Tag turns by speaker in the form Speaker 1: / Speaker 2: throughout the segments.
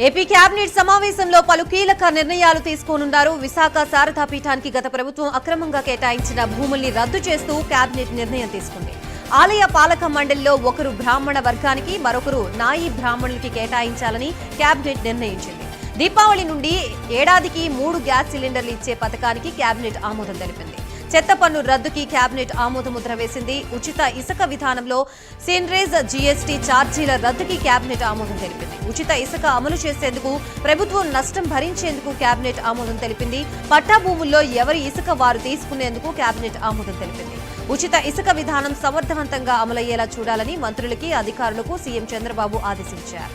Speaker 1: AP cabinet సమావేశంలో పలు కీలక నిర్ణయాలు తీసుకోనున్నారు. విశాఖ శారదా పీఠానికి గత ప్రభుత్వం అక్రమంగా కేటాయించిన భూముల్ని రద్దు చేస్తూ కేబినెట్ నిర్ణయం తీసుకుంది. ఆలయ పాలక మండలిలో ఒకరు బ్రాహ్మణ వర్గానికి, మరొకరు నాయి బ్రాహ్మణులకి కేటాయించాలని కేబినెట్ నిర్ణయించింది. దీపావళి నుండి ఏడాదికి 3 గ్యాస్ సిలిండర్లు ఇచ్చే పథకానికి కేబినెట్ ఆమోదం తెలిపింది. చెత్త పన్ను రద్దుకి కేబినెట్ ఆమోదముద్ర వేసింది. ఉచిత ఇసుక విధానంలో సీనరేజ్ జీఎస్టీ ఛార్జీల రద్దుకి కేబినెట్ ఆమోదం తెలిపింది. ఉచిత ఇసుక అమలు చేసేందుకు ప్రభుత్వం నష్టం భరించేందుకు కేబినెట్ ఆమోదం తెలిపింది. పట్టా భూముల్లో ఎవరి ఇసుక వారు తీసుకునేందుకు కేబినెట్ ఆమోదం తెలిపింది. ఉచిత ఇసుక విధానం సమర్థవంతంగా అమలయ్యేలా చూడాలని మంత్రులకి, అధికారులకు సీఎం చంద్రబాబు ఆదేశించారు.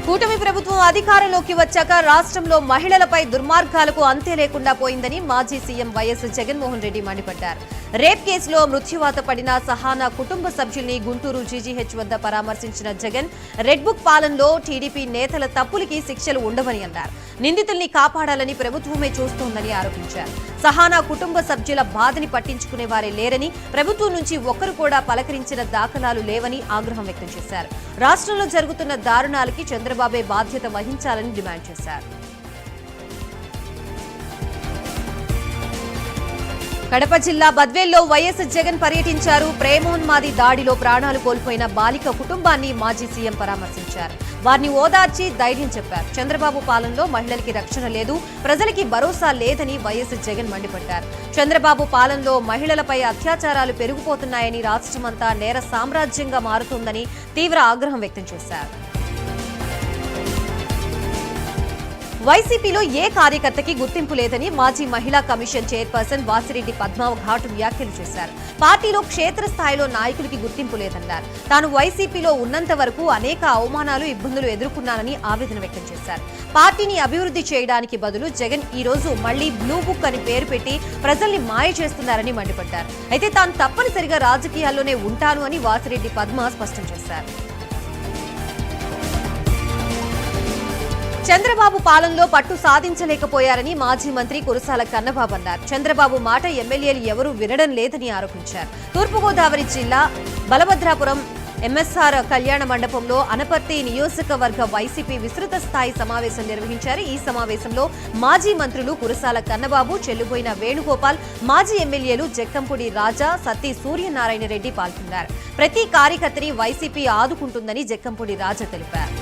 Speaker 1: కూటమి ప్రభుత్వం అధికారంలోకి వచ్చాక రాష్ట్రంలో మహిళలపై దుర్మార్గాలకు అంతే లేకుండా పోయిందని మాజీ సీఎం వైఎస్ జగన్మోహన్ రెడ్డి మండిపడ్డారు. రేప్ కేసులో మృత్యువాత పడిన సహానా కుటుంబ సభ్యుల్ని గుంటూరు జీజీహెచ్ వద్ద పరామర్శించిన జగన్, రెడ్ బుక్ పాలనలో టీడీపీ నేతల తప్పులకి శిక్షలు ఉండవని అన్నారు. నిందితుల్ని కాపాడాలని ప్రభుత్వమే చూస్తోందని ఆరోపించారు. సహానా కుటుంబ సభ్యుల బాధని పట్టించుకునే వారే లేరని, ప్రభుత్వం నుంచి ఒక్కరు కూడా పలకరించిన దాఖలాలు లేవని ఆగ్రహం వ్యక్తం చేశారు. రాష్ట్రంలో జరుగుతున్న దారుణాలకి చంద్రబాబే బాధ్యత వహించాలని డిమాండ్ చేశారు. కడప జిల్లా బద్వేల్లో వైఎస్ జగన్ పర్యటించారు. ప్రేమోన్మాది దాడిలో ప్రాణాలు కోల్పోయిన బాలిక కుటుంబాన్ని మాజీ సీఎం పరామర్శించారు. వారిని ఓదార్చి ధైర్యం చెప్పారు. చంద్రబాబు పాలనలో మహిళలకి రక్షణ లేదు, ప్రజలకి భరోసా లేదని వైఎస్ జగన్ మండిపడ్డారు. చంద్రబాబు పాలనలో మహిళలపై అత్యాచారాలు పెరిగిపోతున్నాయని, రాష్ట్రమంతా నేర సామ్రాజ్యంగా మారుతోందని తీవ్ర ఆగ్రహం వ్యక్తం చేశారు. వైసీపీలో ఏ కార్యకర్తకి గుర్తింపు లేదని మాజీ మహిళా కమిషన్ చైర్పర్సన్ వాసిరెడ్డి పద్మ ఘాటు వ్యాఖ్యలు చేశారు. పార్టీలో క్షేత్రస్థాయిలో నాయకులకి గుర్తింపు లేదన్నారు. తాను వైసీపీలో ఉన్నంత వరకు అనేక అవమానాలు, ఇబ్బందులు ఎదుర్కొన్నానని ఆవేదన వ్యక్తం చేశారు. పార్టీని అభివృద్ధి చేయడానికి బదులు జగన్ ఈ రోజు మళ్లీ బ్లూ బుక్ అని పేరు పెట్టి ప్రజల్ని మాయ చేస్తున్నారని మండిపడ్డారు. అయితే తాను తప్పనిసరిగా రాజకీయాల్లోనే ఉంటాను అని వాసిరెడ్డి పద్మ స్పష్టం చేశారు. చంద్రబాబు పాలనలో పట్టు సాధించలేకపోయారని మాజీ మంత్రి కురసాల కన్నబాబు అన్నారు. చంద్రబాబు మాట ఎమ్మెల్యేలు ఎవరూ వినడం లేదని ఆరోపించారు. తూర్పుగోదావరి జిల్లా బలభద్రాపురం ఎంఎస్ఆర్ కళ్యాణ మండపంలో అనపర్తి నియోజకవర్గ వైసీపీ విస్తృత స్థాయి సమావేశం నిర్వహించారు. ఈ సమావేశంలో మాజీ మంత్రులు కురసాల కన్నబాబు, చెల్లుబోయిన వేణుగోపాల్, మాజీ ఎమ్మెల్యేలు జక్కంపూడి రాజా, సత్తి సూర్యనారాయణ రెడ్డి పాల్గొన్నారు. ప్రతి కార్యకర్తని వైసీపీ ఆదుకుంటుందని జక్కంపూడి రాజా తెలిపారు.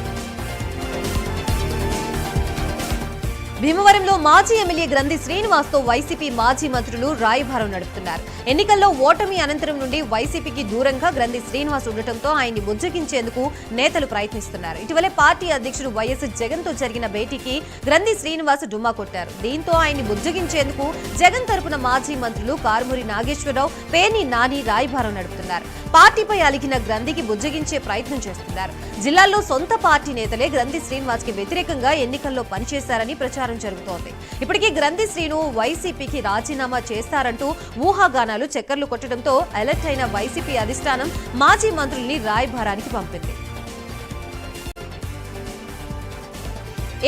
Speaker 1: భీమవరంలో మాజీ ఎమ్మెల్యే గ్రంథి శ్రీనివాస్తో వైసీపీ మాజీ మంత్రులు రాయబారం నడుపుతున్నారు. ఎన్నికల్లో ఓటమి అనంతరం నుండి వైసీపీకి దూరంగా గ్రంథి శ్రీనివాస్ ఉండటంతో ఆయన్ని బుజ్జగించేందుకు నేతలు ప్రయత్నిస్తున్నారు. ఇటీవలే పార్టీ అధ్యక్షుడు వైఎస్ జగన్ తో జరిగిన భేటీకి గ్రంథి శ్రీనివాస్ డుమ్మా కొట్టారు. దీంతో ఆయన్ని బుజ్జగించేందుకు జగన్ తరపున మాజీ మంత్రులు కారుమూరి నాగేశ్వరరావు, పేర్ని నాని రాయబారం నడుపుతున్నారు. పార్టీపై అలిగిన గ్రంథికి బుజ్జగించే ప్రయత్నం చేస్తున్నారు. జిల్లాల్లో సొంత పార్టీ నేతలే గ్రంథి శ్రీనివాస్ కి వ్యతిరేకంగా ఎన్నికల్లో పనిచేశారని ప్రచారం జరుగుతోంది. ఇప్పటికీ గ్రంథి శ్రీను వైసీపీకి రాజీనామా చేస్తారంటూ ఊహాగానాలు చక్కర్లు కొట్టడంతో అలర్ట్ అయిన వైసీపీ అధిష్టానం మాజీ మంత్రుల్ని రాయబారానికి పంపింది.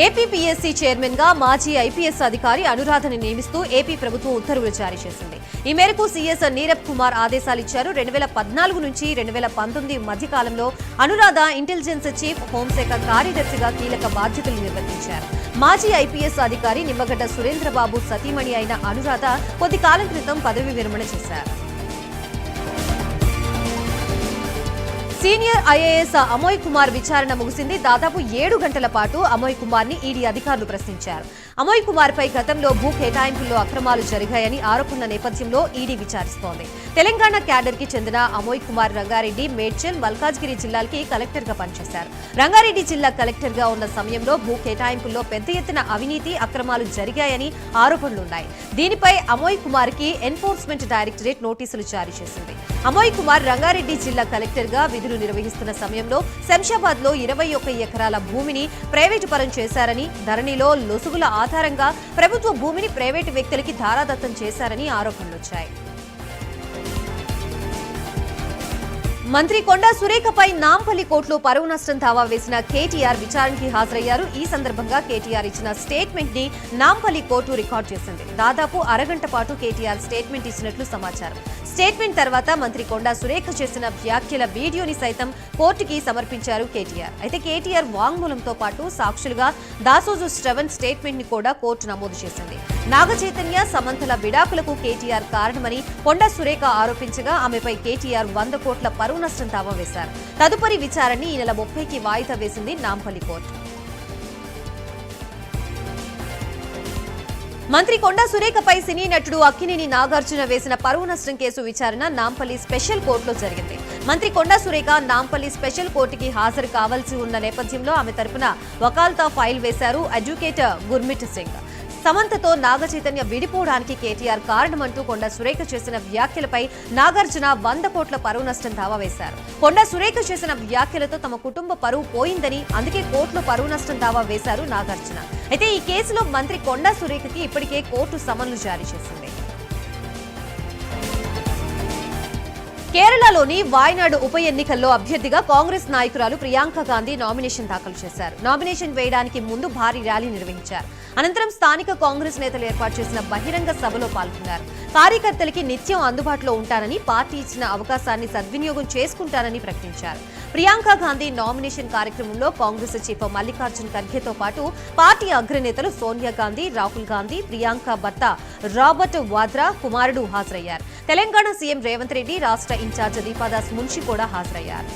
Speaker 1: ఏపీపీఎస్సీ చైర్మన్ గా మాజీ ఐపీఎస్ అధికారి అనురాధని నియమిస్తూ ఏపీ ప్రభుత్వం ఉత్తర్వులు జారీ చేసింది. ఈ మేరకు సీఎస్ నీరబ్ కుమార్ ఆదేశాలిచ్చారు. 2014 నుంచి 2019 మధ్యకాలంలో అనురాధ ఇంటెలిజెన్స్ చీఫ్, హోంశాఖ కార్యదర్శిగా కీలక బాధ్యతలు నిర్వర్తించారు. మాజీ ఐపీఎస్ అధికారి నిమ్మగడ్డ సురేంద్రబాబు సతీమణి అయిన అనురాధ కొద్ది కాలం క్రితం పదవి విరమణ చేశారు. సీనియర్ ఐఏఎస్ అమోయ్ కుమార్ విచారణ ముగిసింది. దాదాపు 7 గంటల పాటు అమోయ్ కుమార్ ని ఈడీ అధికారులు ప్రశ్నించారు. అమోయ్ కుమార్ పై గతంలో భూ కేటాయింపుల్లో అక్రమాలు జరిగాయని ఆరోపణల నేపథ్యంలో ఈడీ విచారిస్తోంది. తెలంగాణ క్యాడర్ కి చెందిన అమోయ్ కుమార్ రంగారెడ్డి, మేడ్చల్, మల్కాజ్గిరి జిల్లాలకి కలెక్టర్ గా పనిచేశారు. రంగారెడ్డి జిల్లా కలెక్టర్ గా ఉన్న సమయంలో భూ కేటాయింపుల్లో పెద్ద ఎత్తున అవినీతి, అక్రమాలు జరిగాయని ఆరోపణలున్నాయి. దీనిపై అమోయ్ కుమార్ కి ఎన్ఫోర్స్మెంట్ డైరెక్టరేట్ నోటీసులు జారీ చేసింది. అమోయ్ కుమార్ రంగారెడ్డి జిల్లా కలెక్టర్ గా విధులు నిర్వహిస్తున్న సమయంలో శంషాబాద్ లో 21 ఎకరాల భూమిని ప్రైవేటు పరం చేశారని, ధరణిలో లొసుగుల ఆధారంగా ప్రభుత్వ భూమిని ప్రైవేటు వ్యక్తులకి ధారాదత్తం చేశారని ఆరోపణలొచ్చాయి. మంత్రి కొండా సురేఖపై నాంపల్లి కోర్టులో పరువు నష్టం దావా వేసిన కేటీఆర్ విచారణకి హాజరయ్యారు. ఈ సందర్భంగా కేటీఆర్ ఇచ్చిన స్టేట్మెంట్ ని నాంపల్లి కోర్టు రికార్డు చేసింది. దాదాపు అరగంట పాటు కేటీఆర్ స్టేట్మెంట్ ఇచ్చినట్లు సమాచారం. స్టేట్మెంట్ తర్వాత మంత్రి కొండా సురేఖ చేసిన వ్యాఖ్యల వీడియోని సైతం కోర్టుకి సమర్పించారు కేటీఆర్. అయితే కేటీఆర్ వాంగ్మూలంతో పాటు సాక్షులుగా దాసోజు శ్రవణ్ స్టేట్మెంట్ ని కూడా కోర్టు నమోదు చేసింది. నాగ చైతన్య, సమంతల విడాకులకు కేటీఆర్ కారణమని కొండా సురేఖ ఆరోపించగా ఆమెపై కేటీఆర్ 100 కోట్ల పరువు నష్టం దావా వేశారు. తదుపరి విచారణని ఈ నెల 30కి వాయిదా వేసింది నాంపల్లి కోర్టు. మంత్రి కొండా సురేఖపై సినీ నటుడు అక్కినేని నాగార్జున వేసిన పరువు నష్టం కేసు విచారణ నాంపల్లి స్పెషల్ కోర్టులో జరిగింది. మంత్రి కొండా సురేఖ నాంపల్లి స్పెషల్ కోర్టుకి హాజరు కావాల్సి ఉన్న నేపథ్యంలో ఆమె తరపున వకాల్తా ఫైల్ వేశారు అడ్వకేట్ గుర్మిట్ సింగ్. సమంతతో నాగ చైతన్య విడిపోవడానికి కేటీఆర్ కారణమంటూ కొండా సురేఖ చేసిన వ్యాఖ్యలపై నాగార్జున 100 కోట్ల పరువు నష్టం దావా వేశారు. కొండా సురేఖ చేసిన వ్యాఖ్యలతో తమ కుటుంబ పరువు పోయిందని అందుకే కోర్టులో పరువు నష్టం దావా వేశారు నాగార్జున. అయితే ఈ కేసులో మంత్రి కొండా సురేఖకి ఇప్పటికే కోర్టు సమన్లు జారీ చేసింది. కేరళలోని వాయనాడు ఉప ఎన్నికల్లో అభ్యర్థిగా కాంగ్రెస్ నాయకురాలు ప్రియాంక గాంధీ నామినేషన్ దాఖలు చేశారు. నామినేషన్ వేయడానికి ముందు భారీ ర్యాలీ నిర్వహించారు. అనంతరం స్థానిక కాంగ్రెస్ నేతలు ఏర్పాటు చేసిన బహిరంగ సభలో పాల్గొన్నారు. కార్యకర్తలకి నిత్యం అందుబాటులో ఉంటానని, పార్టీ ఇచ్చిన అవకాశాన్ని సద్వినియోగం చేసుకుంటానని ప్రకటించారు. ప్రియాంక గాంధీ నామినేషన్ కార్యక్రమంలో కాంగ్రెస్ చీఫ్ మల్లికార్జున్ ఖర్గేతో పాటు పార్టీ అగ్రనేతలు సోనియా గాంధీ, రాహుల్ గాంధీ, ప్రియాంక భర్త రాబర్ట్ వాద్రా కుమారుడు హాజరయ్యారు. తెలంగాణ సీఎం రేవంత్ రెడ్డి, రాష్ట్ర ఇన్ఛార్జ్ దీపాదాస్ మున్షి కూడా హాజరయ్యారు.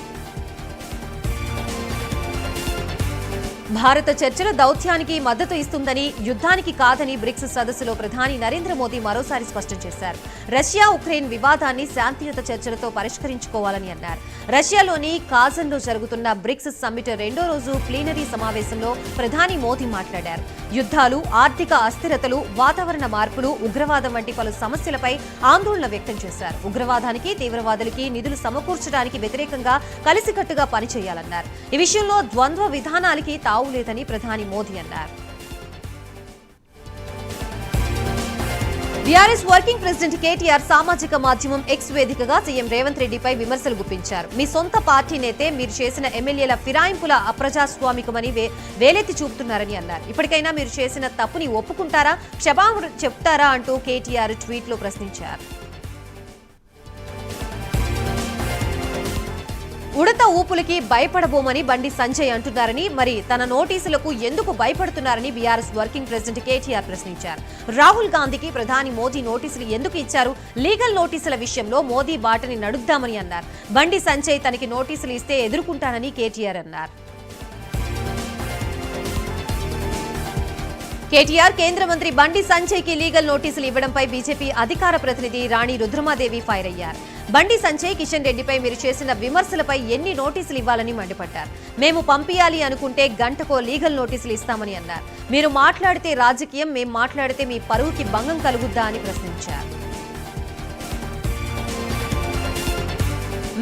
Speaker 1: భారత చర్చల దౌత్యానికి మద్దతు ఇస్తుందని, యుద్ధానికి కాదని బ్రిక్స్ సదస్సులో ప్రధాని నరేంద్ర మోదీ మరోసారి స్పష్టం చేశారు. రష్యా ఉక్రెయిన్ వివాదాన్ని శాంతియుత చర్చలతో పరిష్కరించుకోవాలని అన్నారు. రష్యాలోని కాజన్లో జరుగుతున్న బ్రిక్స్ సమ్మిట్ 2వ రోజు ప్లీనరీ సమావేశంలో ప్రధాని మోదీ మాట్లాడారు. యుద్ధాలు, ఆర్థిక అస్థిరతలు, వాతావరణ మార్పులు, ఉగ్రవాదం వంటి పలు సమస్యలపై ఆందోళన వ్యక్తం చేశారు. ఉగ్రవాదానికి, తీవ్రవాదులకి నిధులు సమకూర్చడానికి వ్యతిరేకంగా కలిసికట్టుగా పనిచేయాలన్నారు. ఈ విషయంలో ద్వంద్వ విధానాలకి తావు లేదని ప్రధాని మోదీ అన్నారు. బీఆర్ఎస్ వర్కింగ్ ప్రెసిడెంట్ కేటీఆర్ సామాజిక మాధ్యమం ఎక్స్ వేదికగా సీఎం రేవంత్ రెడ్డిపై విమర్శలు గుప్పించారు. మీ సొంత పార్టీ నేతే మీరు చేసిన ఎమ్మెల్యేల ఫిరాయింపుల అప్రజాస్వామికమని వేలెత్తి చూపుతున్నారని అన్నారు. ఇప్పటికైనా మీరు చేసిన తప్పుని ఒప్పుకుంటారా, క్షమాపణ చెప్తారా అంటూ కేటీఆర్ ట్వీట్లో ప్రశ్నించారు. ఉడత ఊపులకి భయపడబోమని బండి సంజయ్ అంటున్నారని, మరి తన నోటీసులకు ఎందుకు భయపడుతున్నారని బీఆర్ఎస్ వర్కింగ్ ప్రెసిడెంట్ కేటీఆర్ ప్రశ్నించారు. రాహుల్ గాంధీకి ప్రధాని మోదీ నోటీసులు ఎందుకు ఇచ్చారు? లీగల్ నోటీసుల విషయంలో మోదీ బాటని నడుద్దామని అన్నారు. బండి సంజయ్ తనకి నోటీసులు ఇస్తే ఎదుర్కొంటానని కేటీఆర్ అన్నారు. కేటీఆర్ కేంద్ర మంత్రి బండి సంజయ్కి లీగల్ నోటీసులు ఇవ్వడంపై బీజేపీ అధికార ప్రతినిధి రాణి రుద్రమాదేవి ఫైర్ అయ్యారు. బండి సంజయ్, కిషన్ రెడ్డిపై మీరు చేసిన విమర్శలపై ఎన్ని నోటీసులు ఇవ్వాలని మండిపడ్డారు. మేము పంపియాలి అనుకుంటే గంటకో లీగల్ నోటీసులు ఇస్తామని అన్నారు. మీరు మాట్లాడితే రాజకీయం, మేం మాట్లాడితే మీ పరువుకి భంగం కలుగుద్దా అని ప్రశ్నించారు.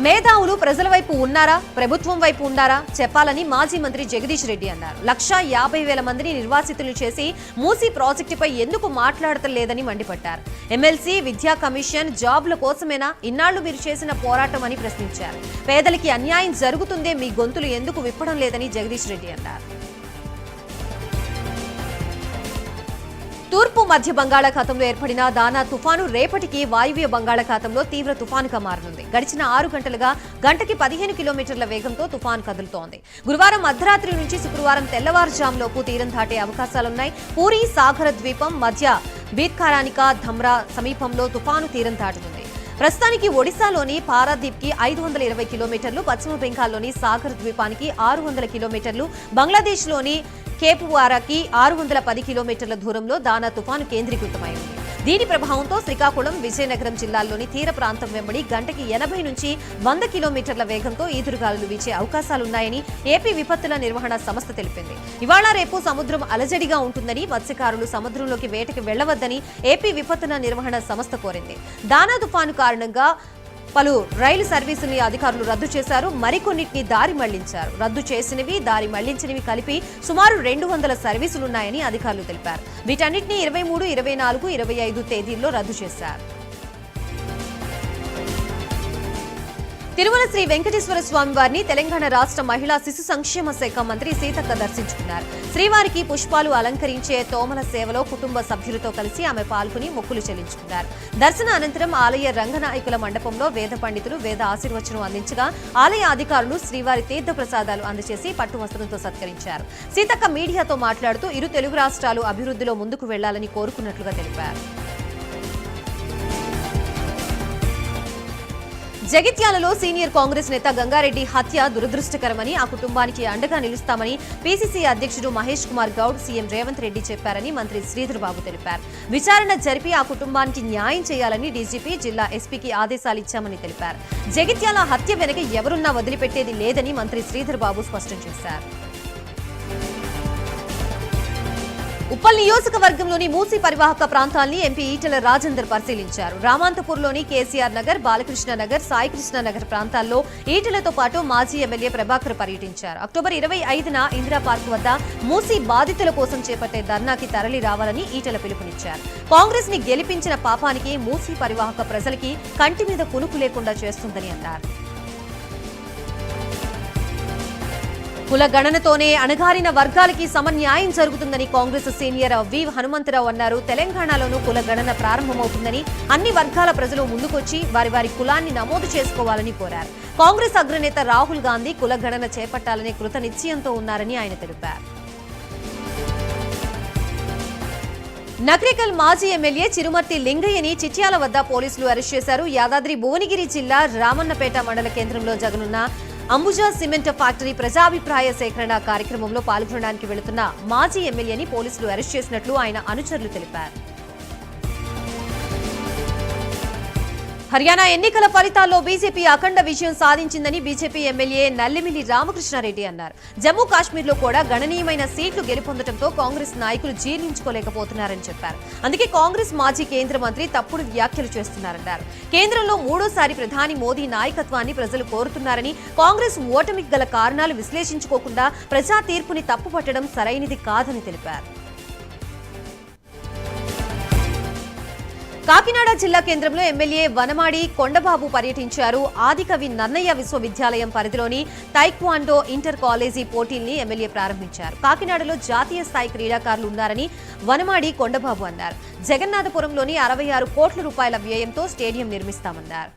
Speaker 1: మేధావులు ప్రజల వైపు ఉన్నారా, ప్రభుత్వం వైపు ఉన్నారా చెప్పాలని మాజీ మంత్రి జగదీష్ రెడ్డి అన్నారు. 1,50,000 మందిని నిర్వాసితులు చేసి మూసీ ప్రాజెక్టుపై ఎందుకు మాట్లాడతలేదని మండిపడ్డారు. ఎమ్మెల్సీ, విద్యా కమిషన్, జాబ్ల కోసమేనా ఇన్నాళ్లు మీరు చేసిన పోరాటం అని ప్రశ్నించారు. పేదలకి అన్యాయం జరుగుతుందే మీ గొంతులు ఎందుకు విప్పడం లేదని జగదీష్ రెడ్డి అన్నారు. తూర్పు మధ్య బంగాళాఖాతంలో ఏర్పడిన దానా తుఫాను రేపటికి వాయువ్య బంగాళాఖాతంలో తీవ్ర తుఫానుగా మారనుంది. గడిచిన 6 గంటలుగా గంటకి 15 కిలోమీటర్ల వేగంతో తుఫాను కదులుతోంది. గురువారం అర్ధరాత్రి నుంచి శుక్రవారం తెల్లవారుజాములోపు తీరం దాటే అవకాశాలున్నాయి. పూరి, సాగర ద్వీపం మధ్య బీత్కారానికా, ధమ్రా సమీపంలో తుఫాను తీరం దాటుతుంది. ప్రస్తుతానికి ఒడిశాలోని పారాదీప్కి 520 కిలోమీటర్లు, పశ్చిమ బెంగాల్లోని సాగర్ ద్వీపానికి 600 కిలోమీటర్లు, బంగ్లాదేశ్లోని కేపువారాకి 610 కిలోమీటర్ల దూరంలో దానా తుఫాను కేంద్రీకృతమైంది. దీని ప్రభావంతో శ్రీకాకుళం, విజయనగరం జిల్లాల్లోని తీర ప్రాంతం వెంబడి గంటకి 80 నుంచి 100 కిలోమీటర్ల వేగంతో ఈదురుగాలులు వీచే అవకాశాలున్నాయని ఏపీ విపత్తుల నిర్వహణ సంస్థ తెలిపింది. ఇవాళ రేపు సముద్రం అలజడిగా ఉంటుందని, మత్స్యకారులు సముద్రంలోకి వేటకి వెళ్లవద్దని ఏపీ విపత్తుల నిర్వహణ సంస్థ కోరింది. దానా తుఫాను కారణంగా పలు రైలు సర్వీసుల్ని అధికారులు రద్దు చేశారు. మరికొన్నిటిని దారి మళ్లించారు. రద్దు చేసినవి, దారి మళ్లించినవి కలిపి సుమారు 200 సర్వీసులున్నాయని అధికారులు తెలిపారు. వీటన్నిటిని 23, 24, 25 తేదీల్లో రద్దు చేశారు. తిరుమల శ్రీ వెంకటేశ్వర స్వామి వారిని తెలంగాణ రాష్ట్ర మహిళా శిశు సంక్షేమ శాఖ మంత్రి సీతక్క దర్శించుకున్నారు. శ్రీవారికి పుష్పాలు అలంకరించే తోమల సేవలో కుటుంబ సభ్యులతో కలిసి ఆమె పాల్గొని మొక్కులు చెల్లించుకున్నారు. దర్శన అనంతరం ఆలయ రంగనాయకుల మండపంలో వేద పండితులు వేద ఆశీర్వచనం అందించగా ఆలయ అధికారులు శ్రీవారి తీర్థ ప్రసాదాలు అందజేసి పట్టు వస్త్రంతో సత్కరించారు. సీతక్క మీడియాతో మాట్లాడుతూ ఇరు తెలుగు రాష్ట్రాలు అభివృద్ధిలో ముందుకు వెళ్లాలని కోరుకున్నట్లుగా తెలిపారు. జగిత్యాలలో సీనియర్ కాంగ్రెస్ నేత గంగారెడ్డి హత్య దురదృష్టకరమని, ఆ కుటుంబానికి అండగా నిలుస్తామని పీసీసీ అధ్యక్షుడు మహేష్ కుమార్ గౌడ్ సీఎం రేవంత్ రెడ్డి చెప్పారని మంత్రి శ్రీధర్ బాబు తెలిపారు. విచారణ జరిపి ఆ కుటుంబానికి న్యాయం చేయాలని డీజీపీ జిల్లా ఎస్పీకి ఆదేశాలు ఇచ్చామని తెలిపారు. జగిత్యాల హత్య వెనుక ఎవరున్నా వదిలిపెట్టేది లేదని మంత్రి శ్రీధర్ బాబు స్పష్టం చేశారు. ఉప్పల్ నియోజకవర్గంలోని మూసీ పరివాహక ప్రాంతాల్ని ఎంపీ ఈటెల రాజేందర్ పరిశీలించారు. రామాంతపూర్లోని కేసీఆర్ నగర్, బాలకృష్ణ నగర్, సాయికృష్ణ నగర్ ప్రాంతాల్లో ఈటెలతో పాటు మాజీ ఎమ్మెల్యే ప్రభాకర్ పర్యటించారు. అక్టోబర్ 25న ఇందిరా పార్క్ వద్ద మూసీ బాధితుల కోసం చేపట్టే ధర్నాకి తరలి రావాలని ఈటెల పిలుపునిచ్చారు. కాంగ్రెస్ ని గెలిపించిన పాపానికి మూసీ పరివాహక ప్రజలకి కంటి మీద కునుకు లేకుండా చేస్తుందని అన్నారు. కుల గణనతోనే అణగారిన వర్గాలకి సమన్యాయం జరుగుతుందని కాంగ్రెస్ సీనియర్ వి హనుమంతరావు అన్నారు. తెలంగాణలోనూ కుల గణన ప్రారంభమవుతుందని, అన్ని వర్గాల ప్రజలు ముందుకొచ్చి వారి కులాన్ని నమోదు చేసుకోవాలని కోరారు. కాంగ్రెస్ అగ్రనేత రాహుల్ గాంధీ కుల గణన చేపట్టాలనే కృత నిశ్చయంతో ఉన్నారని ఆయన తెలిపారు. నకరేకల్ మాజీ ఎమ్మెల్యే చిరుమర్తి లింగయ్యని చిట్యాల వద్ద పోలీసులు అరెస్ట్ చేశారు. యాదాద్రి భువనగిరి జిల్లా రామన్నపేట మండల కేంద్రంలో జరగనున్న అంబుజా సిమెంట్ ఫ్యాక్టరీ ప్రజాభిప్రాయ సేకరణ కార్యక్రమంలో పాల్గొనడానికి వెళుతున్న మాజీ ఎమ్మెల్యేని పోలీసులు అరెస్ట్ చేసినట్లు ఆయన అనుచరులు తెలిపారు. హర్యానా ఎన్నికల ఫలితాల్లో బీజేపీ అఖండ విజయం సాధించిందని బీజేపీ ఎమ్మెల్యే నల్లిమిల్లి రామకృష్ణారెడ్డి అన్నారు. జమ్మూ కాశ్మీర్లో కూడా గణనీయమైన సీట్లు గెలుపొందడంతో కాంగ్రెస్ నాయకులు జీర్ణించుకోలేకపోతున్నారని చెప్పారు. అందుకే కాంగ్రెస్ మాజీ కేంద్ర మంత్రి తప్పుడు వ్యాఖ్యలు చేస్తున్నారన్నారు. కేంద్రంలో మూడోసారి ప్రధాని మోదీ నాయకత్వాన్ని ప్రజలు కోరుతున్నారని, కాంగ్రెస్ ఓటమికి గల కారణాలు విశ్లేషించుకోకుండా ప్రజా తీర్పుని తప్పుపట్టడం సరైనది కాదని తెలిపారు. కాకినాడ జిల్లా కేంద్రంలో ఎమ్మెల్యే వనమాడి కొండబాబు పర్యటించారు. ఆదికవి నన్నయ్య విశ్వవిద్యాలయం పరిధిలోని తైక్వాండో ఇంటర్ కాలేజీ పోటీల్ని ఎమ్మెల్యే ప్రారంభించారు. కాకినాడలో జాతీయ స్థాయి క్రీడాకారులు ఉన్నారని వనమాడి కొండబాబు అన్నారు. జగన్నాథపురంలోని 66 కోట్ల రూపాయల వ్యయంతో స్టేడియం నిర్మిస్తామన్నారు.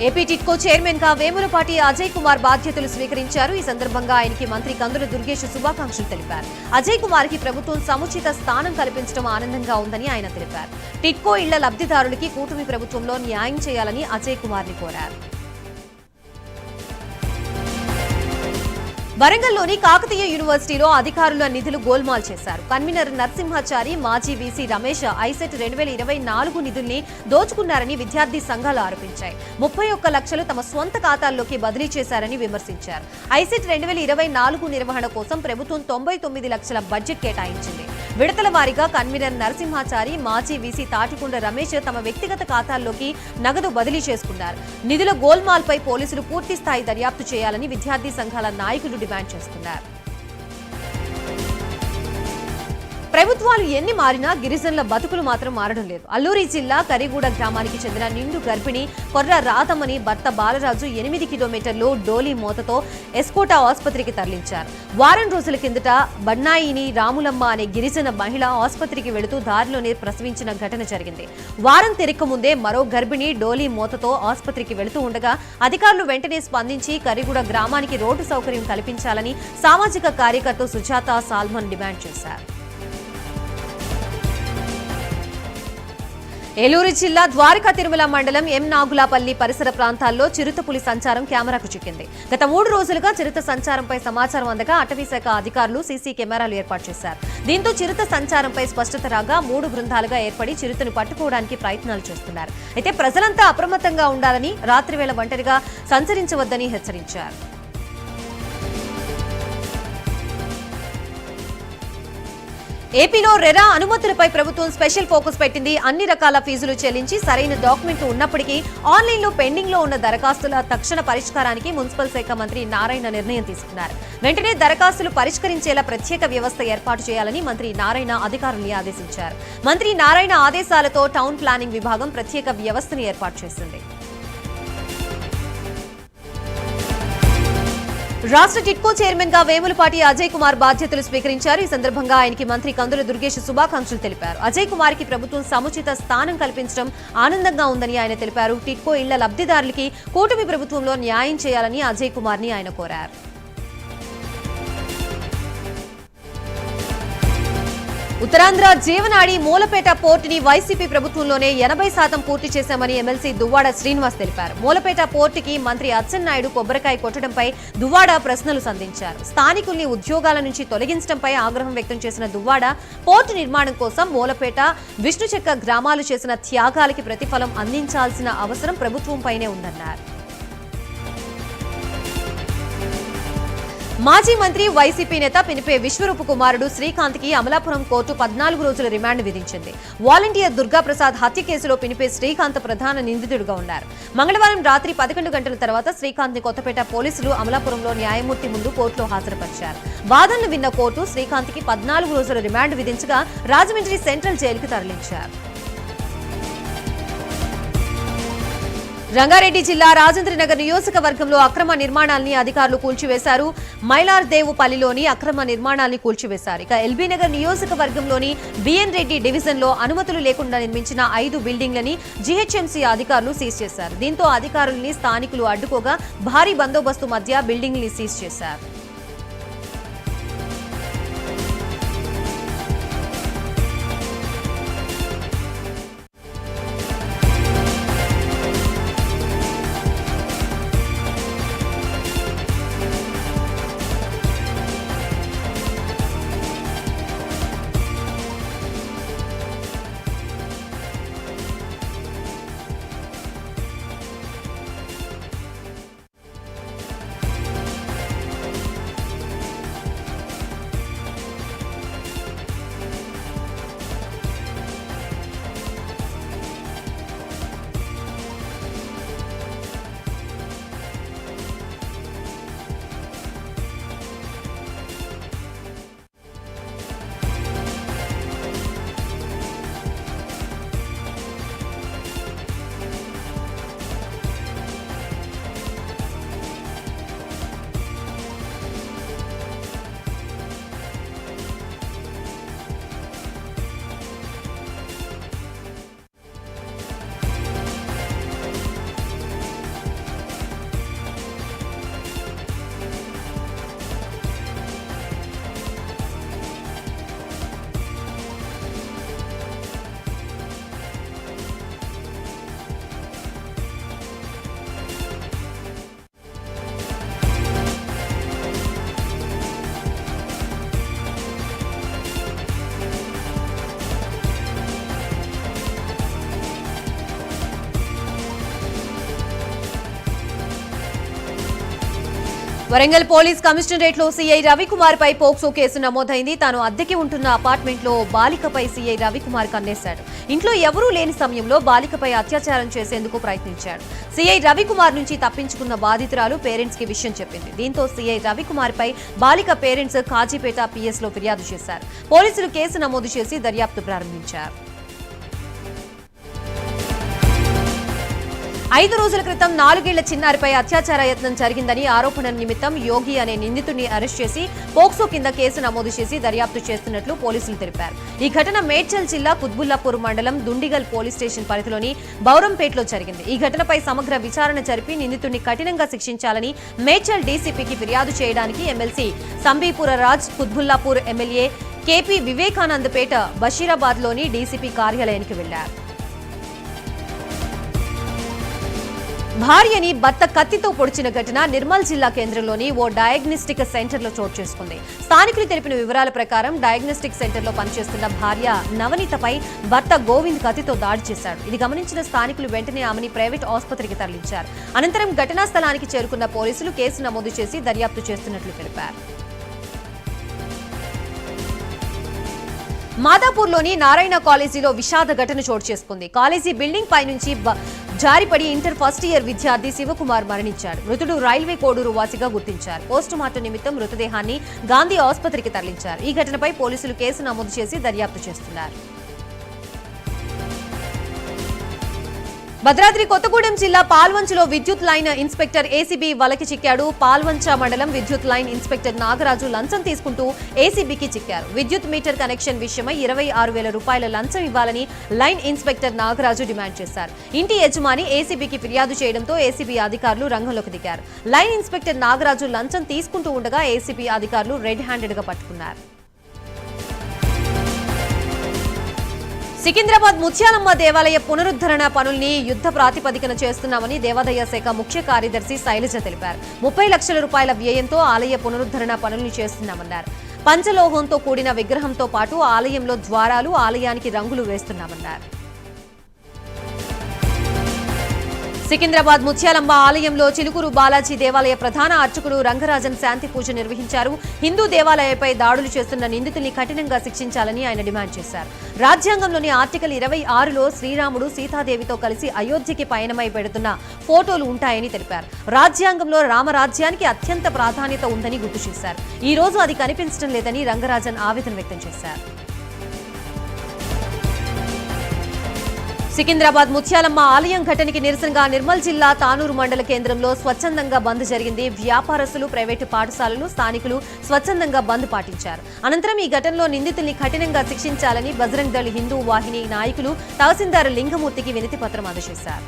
Speaker 1: ఏపీ టిట్కో చైర్మన్ గా వేములపాటి అజయ్ కుమార్ బాధ్యతలు స్వీకరించారు. ఈ సందర్భంగా ఆయనకి మంత్రి కందుల దుర్గేష్ శుభాకాంక్షలు తెలిపారు. అజయ్ కుమార్ కి ప్రభుత్వం సముచిత స్థానం కల్పించడం ఆనందంగా ఉందని ఆయన తెలిపారు. టిట్కో ఇళ్ల లబ్ధిదారులకి కూటమి ప్రభుత్వంలో న్యాయం చేయాలని అజయ్ కుమార్ ని కోరారు. వరంగల్లోని కాకతీయ యూనివర్సిటీలో అధికారుల నిధులు గోల్మాల్ చేశారు. కన్వీనర్ నరసింహాచారి, మాజీ వీసీ రమేష్ ఐసెట్ 2024 నిధుల్ని దోచుకున్నారని విద్యార్థి సంఘాలు ఆరోపించాయి. 31 లక్షలు తమ స్వంత ఖాతాల్లోకి బదిలీ చేశారని విమర్శించారు. ఐసెట్ 2024 నిర్వహణ కోసం ప్రభుత్వం 99 లక్షల బడ్జెట్ కేటాయించింది. విడతల వారీగా కన్వీనర్ నరసింహాచారి, మాజీ వీసీ తాటికొండ రమేష్ తమ వ్యక్తిగత ఖాతాల్లోకి నగదు బదిలీ చేసుకున్నారు. నిధుల గోల్మాల్పై పోలీసులు పూర్తి స్థాయి దర్యాప్తు చేయాలని విద్యార్థి సంఘాల నాయకులు డిమాండ్ చేస్తున్నారు. ప్రభుత్వాలు ఎన్ని మారినా గిరిజనుల బతుకులు మాత్రం మారడం లేదు. అల్లూరి జిల్లా కరిగూడ గ్రామానికి చెందిన నిండు గర్భిణి కొర్ర రాధమని భర్త బాలరాజు 8 కిలోమీటర్లు డోలీ మోతతో ఎస్కోటా ఆసుపత్రికి తరలించారు. వారం రోజుల కిందట బన్నాయిని రాములమ్మ అనే గిరిజన మహిళ ఆసుపత్రికి వెళుతూ దారిలోనే ప్రసవించిన ఘటన జరిగింది. వారం తిరక్క ముందే మరో గర్భిణి డోలీ మోతతో ఆసుపత్రికి వెళుతూ ఉండగా అధికారులు వెంటనే స్పందించి కరిగూడ గ్రామానికి రోడ్డు సౌకర్యం కల్పించాలని సామాజిక కార్యకర్త సుజాత సాల్మన్ డిమాండ్ చేశారు. ఏలూరు జిల్లా ద్వారకా తిరుమల మండలం ఎం నాగులాపల్లి పరిసర ప్రాంతాల్లో చిరుతపులి సంచారం కెమెరాకు చిక్కింది. గత 3 రోజులుగా చిరుత సంచారంపై సమాచారం అందగా అటవీశాఖ అధికారులు సీసీ కెమెరాలు ఏర్పాటు చేశారు. దీంతో చిరుత సంచారంపై స్పష్టత రాగా 3 బృందాలుగా ఏర్పడి చిరుతను పట్టుకోవడానికి ప్రయత్నాలు చేస్తున్నారు. అయితే ప్రజలంతా అప్రమత్తంగా ఉండాలని, రాత్రివేళ ఒంటరిగా సంచరించవద్దని హెచ్చరించారు. ఏపీలో రెరా అనుమతులపై ప్రభుత్వం స్పెషల్ ఫోకస్ పెట్టింది. అన్ని రకాల ఫీజులు చెల్లించి సరైన డాక్యుమెంట్లు ఉన్నప్పటికీ ఆన్లైన్లో పెండింగ్ లో ఉన్న దరఖాస్తుల తక్షణ పరిష్కారానికి మున్సిపల్ శాఖ మంత్రి నారాయణ నిర్ణయం తీసుకున్నారు. వెంటనే దరఖాస్తులు పరిష్కరించేలా ప్రత్యేక వ్యవస్థ ఏర్పాటు చేయాలని మంత్రి నారాయణ అధికారుల్ని ఆదేశించారు. మంత్రి నారాయణ ఆదేశాలతో టౌన్ ప్లానింగ్ విభాగం ప్రత్యేక వ్యవస్థను ఏర్పాటు చేసింది. రాష్ట్ర టిడ్కో చైర్మన్ గా వేములపాటి అజయ్ కుమార్ బాధ్యతలు స్వీకరించారు. ఈ సందర్భంగా ఆయనకి మంత్రి కందుల దుర్గేష్ శుభాకాంక్షలు తెలిపారు. అజయ్ కుమార్ కి ప్రభుత్వం సముచిత స్థానం కల్పించడం ఆనందంగా ఉందని ఆయన తెలిపారు. టిడ్కో ఇళ్ల లబ్ధిదారులకి కూటమి ప్రభుత్వంలో న్యాయం చేయాలని అజయ్ కుమార్ ని ఆయన కోరారు. ఉత్తరాంధ్ర జీవనాడి మూలపేట పోర్టుని వైసీపీ ప్రభుత్వంలోనే 80% పూర్తి చేశామని ఎమ్మెల్సీ దువ్వాడ శ్రీనివాస్ తెలిపారు. మూలపేట పోర్టుకి మంత్రి అచ్చెన్నాయుడు కొబ్బరికాయ కొట్టడంపై దువ్వాడ ప్రశ్నలు సంధించారు. స్థానికుల్ని ఉద్యోగాల నుంచి తొలగించడంపై ఆగ్రహం వ్యక్తం చేసిన దువ్వాడ పోర్టు నిర్మాణం కోసం మూలపేట విష్ణుచెక్క గ్రామాలు చేసిన త్యాగాలకి ప్రతిఫలం అందించాల్సిన అవసరం ప్రభుత్వంపైనే ఉందన్నారు. మాజీ మంత్రి వైసీపీ నేత పినిపే విశ్వరూప్ కుమారుడు శ్రీకాంత్ కి అమలాపురం కోర్టు 14 రోజుల రిమాండ్ విధించింది. వాలంటీర్ దుర్గాప్రసాద్ హత్య కేసులో పినిపే శ్రీకాంత్ ప్రధాన నిందితుడిగా ఉన్నారు. మంగళవారం రాత్రి 11 గంటల తర్వాత శ్రీకాంత్ ని కొత్తపేట పోలీసులు అమలాపురంలో న్యాయమూర్తి ముందు కోర్టులో హాజరుపరిచారు. వాదనలు విన్న కోర్టు శ్రీకాంత్ కి 14 రోజుల రిమాండ్ విధించగా రాజమండ్రి సెంట్రల్ జైలుకి తరలించారు. రంగారెడ్డి జిల్లా రాజేంద్రనగర్ నియోజకవర్గంలో అక్రమ నిర్మాణాలని అధికారులు కూల్చివేశారు. మైలార్దేవుపల్లిలోని అక్రమ నిర్మాణాలని కూల్చివేశారు. ఇక ఎల్బీ నగర్ నియోజకవర్గంలోని బిఎన్ రెడ్డి డివిజన్లో అనుమతులు లేకుండా నిర్మించిన 5 బిల్డింగ్లని జీహెచ్ఎంసీ అధికారులు సీజ్ చేశారు. దీంతో అధికారుల్ని స్థానికులు అడ్డుకోగా భారీ బందోబస్తు మధ్య బిల్డింగ్ని సీజ్ చేశారు. వరంగల్ పోలీస్ కమిషనరేట్ లో సీఐ రవికుమార్ పై పోక్సో కేసు నమోదైంది. తాను అద్దెకి ఉంటున్న అపార్ట్మెంట్ లో బాలికపై సీఐ రవికుమార్ కన్నేశాడు. ఇంట్లో ఎవరూ లేని సమయంలో బాలికపై అత్యాచారం చేసేందుకు ప్రయత్నించాడు. సీఐ రవికుమార్ నుంచి తప్పించుకున్న బాధితురాలు పేరెంట్స్ కి విషయం చెప్పింది. దీంతో సీఐ రవికుమార్ పై బాలిక పేరెంట్స్ కాజీపేట పిఎస్ లో ఫిర్యాదు చేశారు. పోలీసులు కేసు నమోదు చేసి దర్యాప్తు ప్రారంభించారు. 5 రోజుల క్రితం 4 ఏళ్ల చిన్నారిపై అత్యాచార యత్నం జరిగిందని ఆరోపణ నిమిత్తం యోగి అనే నిందితుడిని అరెస్ట్ చేసి పోక్సో కింద కేసు నమోదు చేసి దర్యాప్తు చేస్తున్నట్లు పోలీసులు తెలిపారు. ఈ ఘటన మేడ్చల్ జిల్లా కుత్బుల్లాపూర్ మండలం దుండిగల్ పోలీస్ స్టేషన్ పరిధిలోని బౌరంపేటలో జరిగింది. ఈ ఘటనపై సమగ్ర విచారణ జరిపి నిందితుడిని కఠినంగా శిక్షించాలని మేడ్చల్ డీసీపీకి ఫిర్యాదు చేయడానికి MLC Shambipur Raj, Quthbullapur MLA KP వివేకానందపేట, బషీరాబాద్లోని డీసీపీ కార్యాలయానికి వెళ్లారు. భార్యని భర్త కత్తితో పొడిచిన ఘటన నిర్మల్ జిల్లా కేంద్రంలోని ఓ డయాగ్నోస్టిక్ సెంటర్లో చోటు చేసుకుంది. స్థానికులు తెలిపిన వివరాల ప్రకారం డయాగ్నోస్టిక్ సెంటర్లో పనిచేస్తున్న భార్య నవనీతపై భర్త గోవింద్ కత్తితో దాడి చేశాడు. ఇది గమనించిన స్థానికులు వెంటనే ఆమెని ప్రైవేట్ ఆసుపత్రికి తరలించారు. అనంతరం ఘటనా స్థలానికి చేరుకున్న పోలీసులు కేసు నమోదు చేసి దర్యాప్తు చేస్తున్నట్లు తెలిపారు. మాదాపూర్లోని నారాయణ కాలేజీలో విషాద ఘటన చోటు చేసుకుంది. కాలేజీ బిల్డింగ్ పై నుంచి జారిపడి ఇంటర్ ఫస్ట్ ఇయర్ విద్యార్థి శివకుమార్ మరణించాడు. మృతుడు రైల్వే కోడూరు వాసిగా గుర్తించారు. పోస్టుమార్టం నిమిత్తం మృతదేహాన్ని గాంధీ ఆసుపత్రికి తరలించారు. ఈ ఘటనపై పోలీసులు కేసు నమోదు చేసి దర్యాప్తు చేస్తున్నారు. భద్రాద్రి కొత్తగూడెం జిల్లా పాల్వంచలో విద్యుత్ లైన్ ఇన్స్పెక్టర్ ఏసీబీ వలకి చిక్కాడు. పాల్వంచ మండలం విద్యుత్ లైన్ ఇన్స్పెక్టర్ నాగరాజు లంచం తీసుకుంటూ ఏసీబీకి చిక్కారు. విద్యుత్ మీటర్ కనెక్షన్ విషయమై 26,000 రూపాయల లంచం ఇవ్వాలని లైన్ ఇన్స్పెక్టర్ నాగరాజు డిమాండ్ చేశారు. ఇంటి యజమాని ఏసీబీకి ఫిర్యాదు చేయడంతో ఏసీబీ అధికారులు రంగంలోకి దిగారు. లైన్ ఇన్స్పెక్టర్ నాగరాజు లంచం తీసుకుంటూ ఉండగా ఏసీబీ అధికారులు రెడ్ హ్యాండెడ్ గా పట్టుకున్నారు. సికింద్రాబాద్ ముత్యాలమ్మ దేవాలయ పునరుద్ధరణ పనుల్ని యుద్ధ ప్రాతిపదికన చేస్తున్నామని దేవాదాయ శాఖ ముఖ్య కార్యదర్శి శైలజ తెలిపారు. 30 లక్షల రూపాయల వ్యయంతో ఆలయ పునరుద్ధరణ పనుల్ని చేస్తున్నామన్నారు. పంచలోహంతో కూడిన విగ్రహంతో పాటు ఆలయంలో ద్వారాలు, ఆలయానికి రంగులు వేస్తున్నామన్నారు. సికింద్రాబాద్ ముత్యాలమ్మ ఆలయంలో చిలుకూరు బాలాజీ దేవాలయ ప్రధాన అర్చకుడు రంగరాజన్ శాంతి పూజ నిర్వహించారు. హిందూ దేవాలయంపై దాడులు చేస్తున్న నిందితుల్ని కఠినంగా శిక్షించాలని ఆయన డిమాండ్ చేశారు. రాజ్యాంగంలోని ఆర్టికల్ 26లో శ్రీరాముడు సీతాదేవితో కలిసి అయోధ్యకి పయనమై పెడుతున్న ఫోటోలు ఉంటాయని తెలిపారు. రాజ్యాంగంలో రామరాజ్యానికి అత్యంత ప్రాధాన్యత ఉందని గుర్తు చేశారు. ఈ రోజు అది కనిపించడం లేదని రంగరాజన్ ఆవేదన వ్యక్తం చేశారు. సికింద్రాబాద్ ముత్యాలమ్మ ఆలయం ఘటనకి నిరసనగా నిర్మల్ జిల్లా తానూరు మండల కేంద్రంలో స్వచ్ఛందంగా బంద్ జరిగింది. వ్యాపారస్తులు, ప్రైవేటు పాఠశాలలు, స్థానికులు స్వచ్ఛందంగా బంద్ పాటించారు. అనంతరం ఈ ఘటనలో నిందితుల్ని కఠినంగా శిక్షించాలని బజరంగ్ దళ్ హిందూ వాహిని నాయకులు తహసీల్దార్ లింగమూర్తికి వినతి పత్రం అందజేశారు.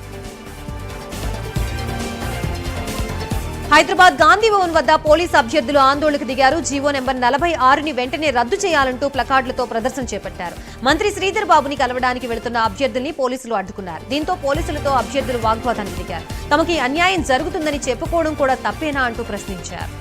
Speaker 1: హైదరాబాద్ గాంధీ భవన్ వద్ద పోలీసు అభ్యర్థులు ఆందోళనకు దిగారు. జీవో నెంబర్ 46ని వెంటనే రద్దు చేయాలంటూ ప్లకార్డులతో ప్రదర్శన చేపట్టారు. మంత్రి శ్రీధర్ బాబుని కలవడానికి వెళుతున్న అభ్యర్థుల్ని పోలీసులు అడ్డుకున్నారు. దీంతో పోలీసులతో అభ్యర్థులు వాగ్వాదానికి దిగారు. తమకి అన్యాయం జరుగుతుందని చెప్పుకోవడం కూడా తప్పేనా అంటూ ప్రశ్నించారు.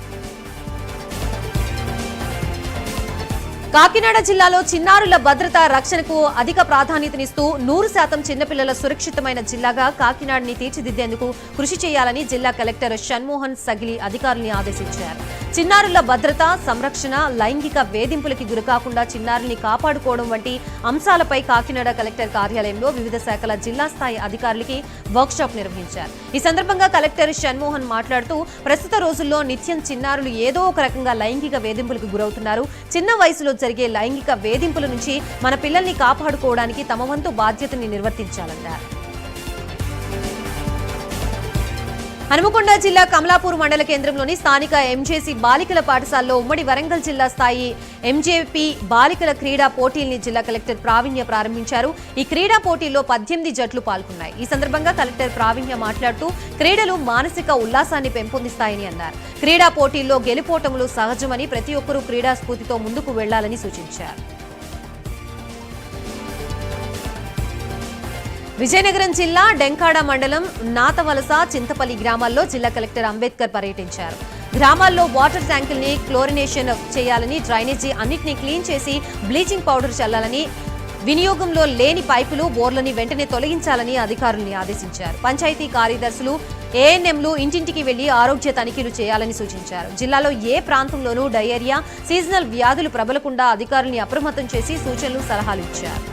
Speaker 1: కాకినాడ జిల్లాలో చిన్నారుల భద్రత, రక్షణకు అధిక ప్రాధాన్యతనిస్తూ 100% చిన్నపిల్లల సురక్షితమైన జిల్లాగా కాకినాడని తీర్చిదిద్దేందుకు కృషి చేయాలని జిల్లా కలెక్టర్ షణ్మోహన్ సగిలి అధికారుల్ని ఆదేశించారు. చిన్నారుల భద్రత, సంరక్షణ, లైంగిక వేధింపులకి గురికాకుండా చిన్నారుల్ని కాపాడుకోవడం వంటి అంశాలపై కాకినాడ కలెక్టర్ కార్యాలయంలో వివిధ శాఖల జిల్లా స్థాయి అధికారులకి వర్క్షాప్ నిర్వహించారు. ఈ సందర్భంగా కలెక్టర్ షణ్మోహన్ మాట్లాడుతూ ప్రస్తుత రోజుల్లో నిత్యం చిన్నారులు ఏదో ఒక రకంగా లైంగిక వేధింపులకు గురవుతున్నారు. చిన్న వయసులో జరిగే లైంగిక వేధింపుల నుంచి మన పిల్లల్ని కాపాడుకోవడానికి తమ వంతు బాధ్యతని నిర్వర్తించాలన్నారు. హనుమకొండ జిల్లా కమలాపూర్ మండల కేంద్రంలోని స్థానిక ఎంజేసీ బాలికల పాఠశాలలో ఉమ్మడి వరంగల్ జిల్లా స్థాయి ఎంజేపీ బాలికల క్రీడా పోటీల్ని జిల్లా కలెక్టర్ ప్రావీణ్య ప్రారంభించారు. ఈ క్రీడా పోటీల్లో 18 జట్లు పాల్గొన్నాయి. ఈ సందర్భంగా కలెక్టర్ ప్రావీణ్య మాట్లాడుతూ క్రీడలు మానసిక ఉల్లాసాన్ని పెంపొందిస్తాయని అన్నారు. క్రీడా పోటీల్లో గెలుపోటములు సహజమని, ప్రతి ఒక్కరూ క్రీడా స్ఫూర్తితో ముందుకు వెళ్లాలని సూచించారు. విజయనగరం జిల్లా డెంకాడ మండలం నాతవలస, చింతపల్లి గ్రామాల్లో జిల్లా కలెక్టర్ అంబేద్కర్ పర్యటించారు. గ్రామాల్లో వాటర్ ట్యాంకుల్ని క్లోరినేషన్ చేయాలని, డ్రైనేజీ అన్నింటినీ క్లీన్ చేసి బ్లీచింగ్ పౌడర్ చల్లాలని, వినియోగంలో లేని పైపులు, బోర్లని వెంటనే తొలగించాలని అధికారుల్ని ఆదేశించారు. పంచాయతీ కార్యదర్శులు, ఏఎన్ఎంలు ఇంటింటికి వెళ్లి ఆరోగ్య తనిఖీలు చేయాలని సూచించారు. జిల్లాలో ఏ ప్రాంతంలోనూ డయేరియా, సీజనల్ వ్యాధులు ప్రబలకుండా అధికారుల్ని అప్రమత్తం చేసి సూచనలు, సలహాలు ఇచ్చారు.